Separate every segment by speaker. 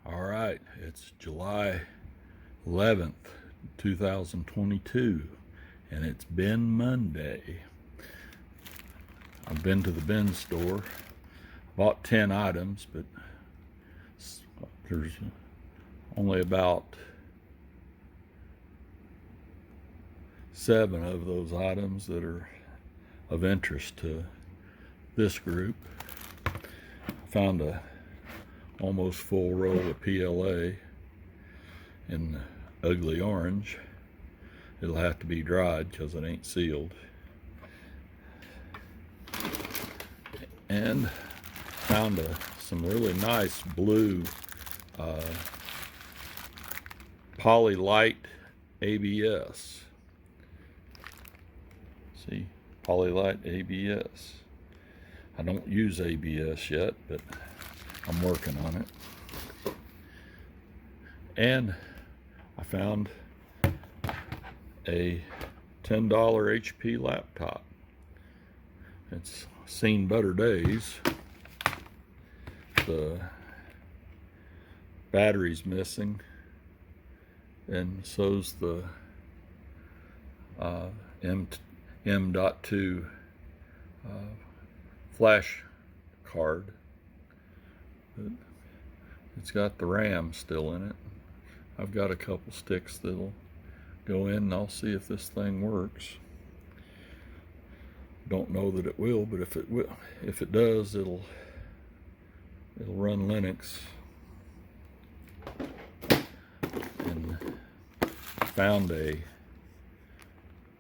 Speaker 1: All right, it's July 11th, 2022, and it's bin Monday. I've been to the bin store, bought 10 items, but there's only about 7 of those items that are of interest to this group. I found a almost full roll of PLA in ugly orange. It'll have to be dried because it ain't sealed. And found some really nice blue Poly-Lite ABS. See, Poly-Lite ABS. I don't use ABS yet, but I'm working on it. And I found a $10 HP laptop. It's seen better days. The battery's missing, and so's the M.2 flash card. But it's got the RAM still in it. I've got a couple sticks that'll go in, and I'll see if this thing works. Don't know that it will, but if it does, it'll run Linux. And found a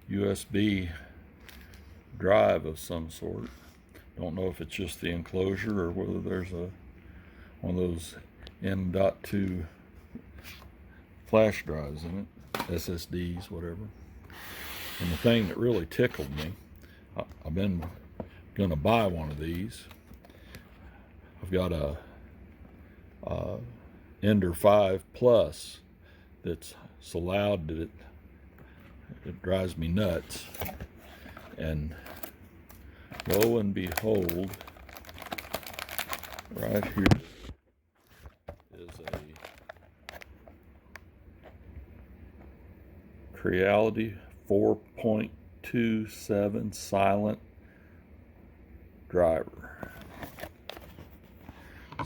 Speaker 1: USB drive of some sort. Don't know if it's just the enclosure or whether there's one of those M.2 flash drives in it, SSDs, whatever. And the thing that really tickled me, I've been gonna buy one of these. I've got a Ender 5 Plus that's so loud that it drives me nuts. And lo and behold, right here is a Creality 4.27 silent driver.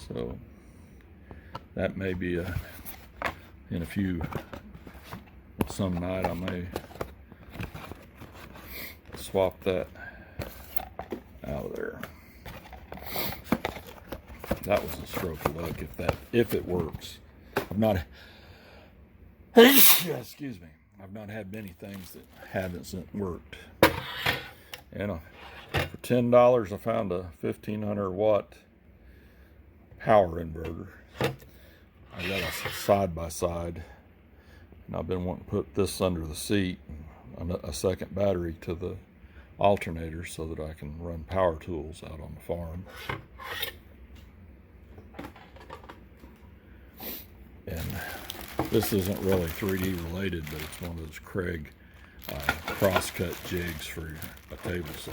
Speaker 1: So that may be some night I may swap that out of there. That was a stroke of luck if it works. I've not excuse me. I've not had many things that haven't worked. And for $10 I found a 1500 watt power inverter. I got a side by side, and I've been wanting to put this under the seat and a second battery to the alternator so that I can run power tools out on the farm. And this isn't really 3D related, but it's one of those Craig crosscut jigs for a table saw.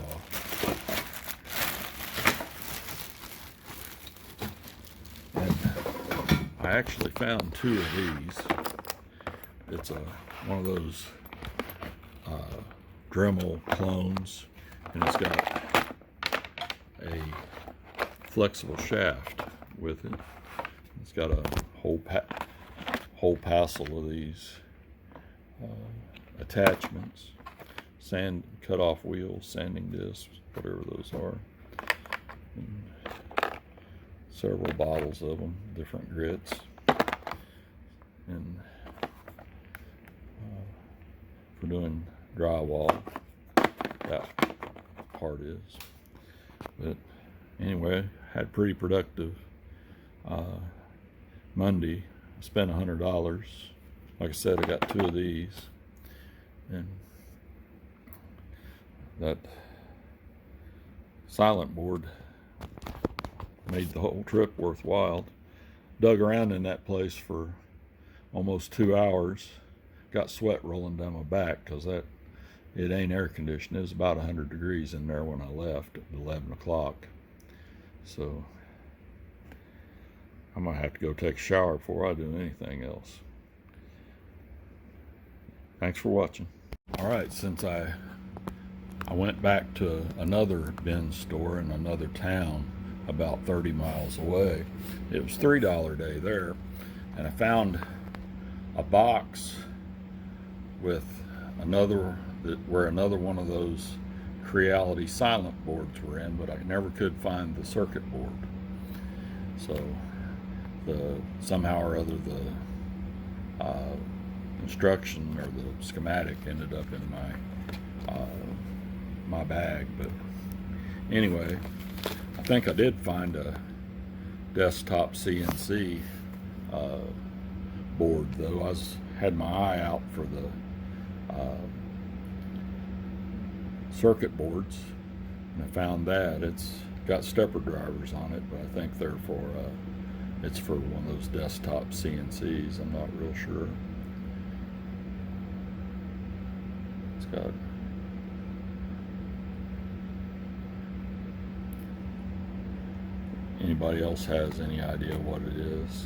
Speaker 1: And I actually found 2 of these. It's one of those Dremel clones, and it's got a flexible shaft with it. It's got a whole passel of these attachments, cut off wheels, sanding discs, whatever those are, and several bottles of them, different grits, and for doing drywall, that part is. But anyway, had pretty productive Monday. I spent $100. Like I said, I got 2 of these, and that silent board made the whole trip worthwhile. Dug around in that place for almost 2 hours. Got sweat rolling down my back because it ain't air conditioned. It was about 100 degrees in there when I left at 11 o'clock. So I'm gonna have to go take a shower before I do anything else. Thanks for watching. All right, since I went back to another bin store in another town about 30 miles away. It was $3 day there, and I found a box with where another one of those Creality silent boards were in, but I never could find the circuit board. So somehow or other the instruction or the schematic ended up in my bag. But anyway, I think I did find a desktop CNC board, though. I had my eye out for the circuit boards, and I found that it's got stepper drivers on it, but I think they're it's for one of those desktop CNCs. I'm not real sure. It's got anybody else has any idea what it is,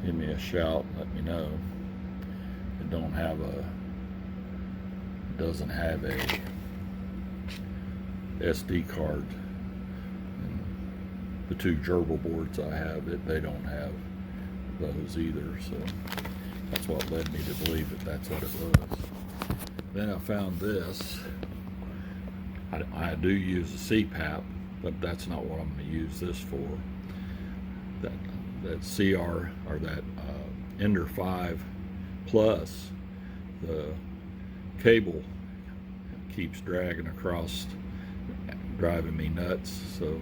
Speaker 1: give me a shout, let me know. It doesn't have a SD card. And the two gerbil boards I have, they don't have those either, so that's what led me to believe that that's what it was. Then I found this. I do use a CPAP, but that's not what I'm going to use this for. That CR, or that Ender 5 Plus, the cable keeps dragging across, driving me nuts. So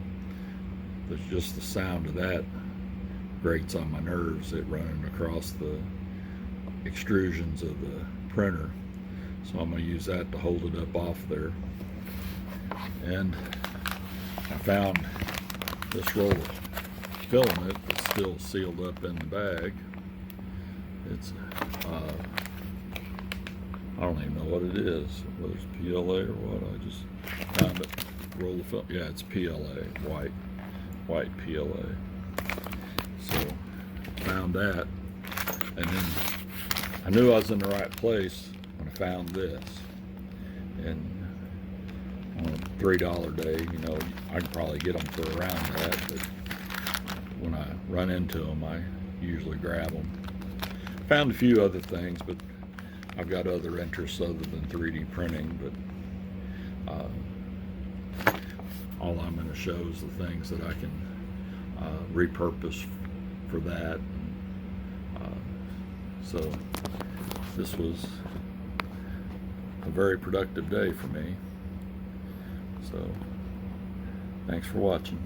Speaker 1: there's just the sound of that grates on my nerves, it running across the extrusions of the printer. So I'm going to use that to hold it up off there. And I found this roll of filament that's still sealed up in the bag. It's I don't even know what it is, whether it's PLA or what. I just found it. Roll of film. Yeah, it's PLA, white PLA. So found that, and then I knew I was in the right place when I found this. And on a $3 day, you know, I can probably get them for around that, but when I run into them, I usually grab them. Found a few other things, but I've got other interests other than 3D printing, but all I'm going to show is the things that I can repurpose for that. So this was a very productive day for me. So thanks for watching.